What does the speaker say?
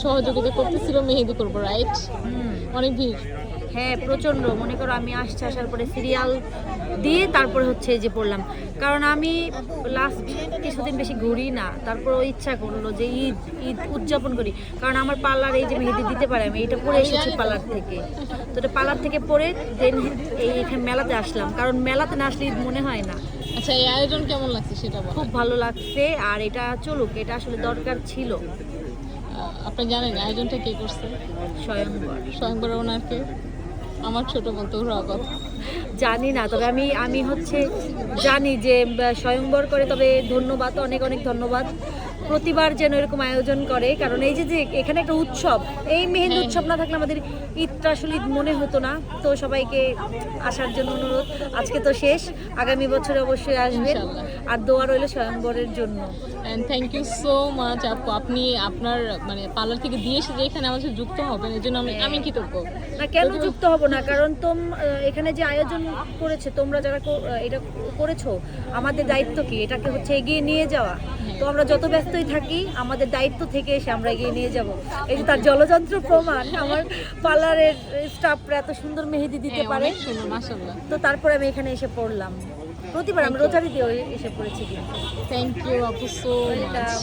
সহযোগিতা করতেছিল মেহেদি করবো, রাইট? অনেক ভিড়। হ্যাঁ প্রচণ্ড, মনে করো আমি আসার পরে সিরিয়াল দিয়ে তারপরে হচ্ছে এই যে পড়লাম, কারণ আমি লাস্ট কিছুদিন বেশি ঘুরি না, তারপর ইচ্ছা করলো যে ঈদ ঈদ উদযাপন করি, কারণ আমার পার্লার এই যে মেহেদি দিতে পারে, আমি এটা পরে এসেছি পার্লার থেকে, তো এটা পার্লার থেকে পরে দেন এইখানে মেলাতে আসলাম, কারণ মেলাতে না আসলে ঈদ মনে হয় না। আচ্ছা, এই আয়োজন কেমন লাগছে সেটা বল। খুব ভালো লাগছে, আর এটা চলুক, এটা আসলে দরকার ছিল। আপনি জানেন আয়োজনটা কে করছে? স্বয়ংবর। স্বয়ংবর ওনারকে আমার ছোট বলতে অবগত। জানি না, তবে আমি হচ্ছে জানি যে স্বয়ংবর করে, তবে ধন্যবাদ, অনেক অনেক ধন্যবাদ। প্রতিবার যেন এরকম আয়োজন করে, কারণ এই যে যে এখানে একটা উৎসব, এই মেহেন্দি উৎসব না থাকলে আমাদের ঈদটা আসলে ঈদ মনে হতো না। তো সবাইকে আসার জন্য অনুরোধ, আজকে তো শেষ, আগামী বছরে অবশ্যই আসবেন, আর দোয়া রইল স্বয়ংবরের জন্য। And thank you so much আপু, আপনি আপনার মানে পার্লার থেকে দিয়ে এসে যে এখানে আমাদের যুক্ত হবেন, এর জন্য আমি কৃতজ্ঞ। না কেন যুক্ত হব না, কারণ এখানে যে আয়োজন করেছে, তোমরা যারা এটা করেছো, আমাদের দায়িত্ব কি এটাকে হচ্ছে এগিয়ে নিয়ে যাওয়া। তো আমরা যত ব্যস্তই থাকি, আমাদের দায়িত্ব থেকে এসে আমরা এগিয়ে নিয়ে যাব। এই যে তার জলযন্ত্র প্রমাণ, আমার পার্লারের স্টাফরা এত সুন্দর মেহেদি দিতে পারে, মাশাআল্লাহ। তো তারপরে আমি এখানে এসে পড়লাম। প্রতিবার আমি রোজারি দিয়ে এসে পড়েছি। থ্যাংক ইউ আপু সো মাচ।